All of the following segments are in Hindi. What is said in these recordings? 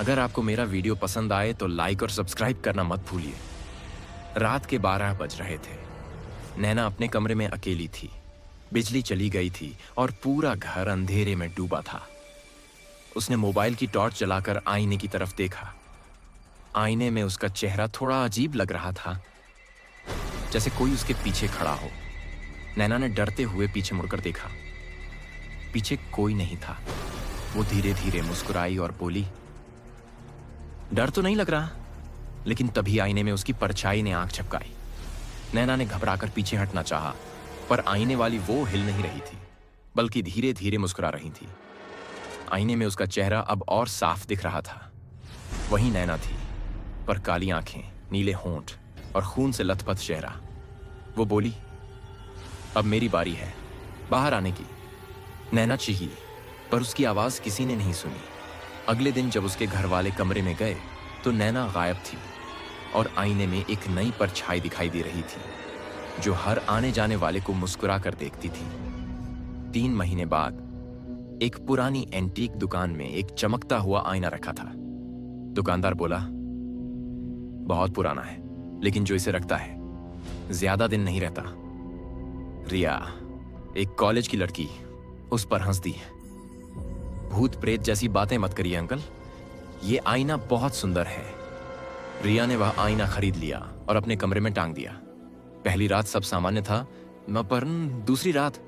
अगर आपको मेरा वीडियो पसंद आए तो लाइक और सब्सक्राइब करना मत भूलिए। रात के 12 बज रहे थे। नैना अपने कमरे में अकेली थी। बिजली चली गई थी और पूरा घर अंधेरे में डूबा था। उसने मोबाइल की टॉर्च जलाकर आईने की तरफ देखा। आईने में उसका चेहरा थोड़ा अजीब लग रहा था, जैसे कोई उसके पीछे खड़ा हो। नैना ने डरते हुए पीछे मुड़कर देखा। पीछे कोई नहीं था। वो धीरे धीरे मुस्कुराई और बोली, डर तो नहीं लग रहा। लेकिन तभी आईने में उसकी परछाई ने आंख झपकाई। नैना ने घबराकर पीछे हटना चाहा, पर आईने वाली वो हिल नहीं रही थी, बल्कि धीरे धीरे मुस्कुरा रही थी। आईने में उसका चेहरा अब और साफ दिख रहा था। वही नैना थी, पर काली आंखें, नीले होंठ और खून से लथपथ चेहरा। वो बोली, अब मेरी बारी है बाहर आने की। नैना चीखी, पर उसकी आवाज किसी ने नहीं सुनी। अगले दिन जब उसके घर वाले कमरे में गए तो नैना गायब थी और आईने में एक नई परछाई दिखाई दे रही थी, जो हर आने जाने वाले को मुस्कुरा कर देखती थी। 3 महीने बाद एक पुरानी एंटीक दुकान में एक चमकता हुआ आईना रखा था। दुकानदार बोला, बहुत पुराना है, लेकिन जो इसे रखता है ज्यादा दिन नहीं रहता। रिया, एक कॉलेज की लड़की, उस पर हंस दी। भूत प्रेत जैसी बातें मत करिए अंकल, ये आईना बहुत सुंदर है। रिया ने वह आईना खरीद लिया और अपने कमरे में टांग दिया। पहली रात सब सामान्य था, पर दूसरी रात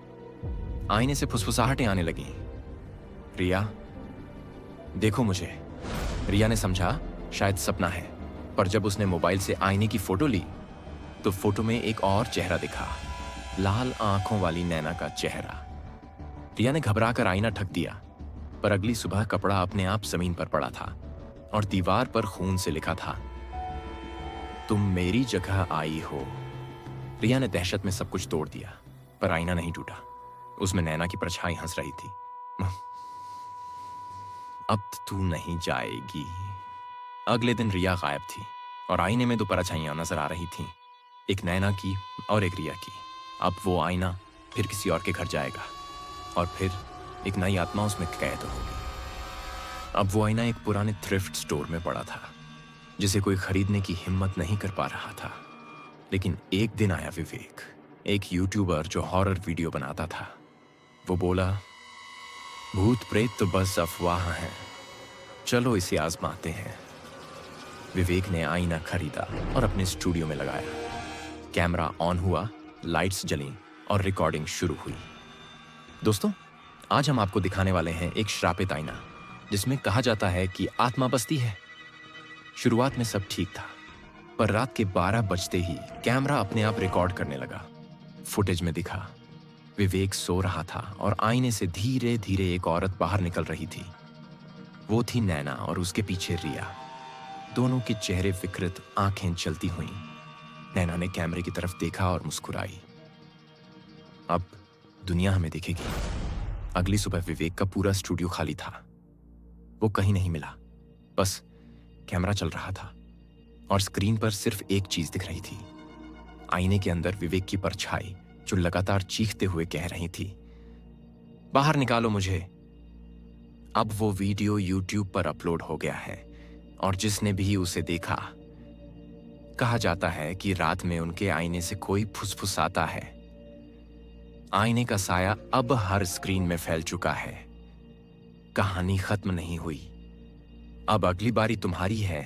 आईने से फुसफुसाहटें आने लगी। रिया, देखो मुझे। रिया ने समझा शायद सपना है, पर जब उसने मोबाइल से आईने की फोटो ली तो फोटो में एक और चेहरा दिखा, लाल आंखों वाली नैना का चेहरा। रिया ने घबराकर आईना ढक दिया, पर अगली सुबह कपड़ा अपने आप जमीन पर पड़ा था और दीवार पर खून से लिखा था, तुम मेरी जगह आई हो। रिया ने दहशत में सब कुछ तोड़ दिया, पर आईना नहीं टूटा। उसमें नैना की परछाई हंस रही थी। अब तू नहीं जाएगी। अगले दिन रिया गायब थी और आईने में 2 परछाइयां नजर आ रही थीं, एक नैना की और एक रिया की। अब वो आईना फिर किसी और के घर जाएगा और फिर एक नई आत्मा उसमें कैद होगी। अब वो आईना एक पुराने थ्रिफ्ट स्टोर में पड़ा था, जिसे कोई खरीदने की हिम्मत नहीं कर पा रहा था। लेकिन एक दिन आया विवेक, एक यूट्यूबर जो हॉरर वीडियो बनाता था। वो बोला, भूत प्रेत तो बस अफवाह है, चलो इसे आजमाते हैं। विवेक ने आईना खरीदा और अपने स्टूडियो में लगाया। कैमरा ऑन हुआ, लाइट्स जलीं और रिकॉर्डिंग शुरू हुई। दोस्तों, आज हम आपको दिखाने वाले हैं एक श्रापित आईना, जिसमें कहा जाता है कि आत्मा बसती है। शुरुआत में सब ठीक था, पर रात के 12 बजते ही कैमरा अपने आप रिकॉर्ड करने लगा। फुटेज में दिखा, विवेक सो रहा था और आईने से धीरे धीरे एक औरत बाहर निकल रही थी। वो थी नैना और उसके पीछे रिया। दोनों के चेहरे विकृत, आंखें जलती हुई। नैना ने कैमरे की तरफ देखा और मुस्कुराई। अब दुनिया हमें देखेगी। अगली सुबह विवेक का पूरा स्टूडियो खाली था। वो कहीं नहीं मिला, बस कैमरा चल रहा था और स्क्रीन पर सिर्फ एक चीज दिख रही थी, आईने के अंदर विवेक की परछाई, जो लगातार चीखते हुए कह रही थी, बाहर निकालो मुझे। अब वो वीडियो यूट्यूब पर अपलोड हो गया है और जिसने भी उसे देखा, कहा जाता है कि रात में उनके आईने से कोई फुसफुसाता है। आईने का साया अब हर स्क्रीन में फैल चुका है। कहानी खत्म नहीं हुई। अब अगली बारी तुम्हारी है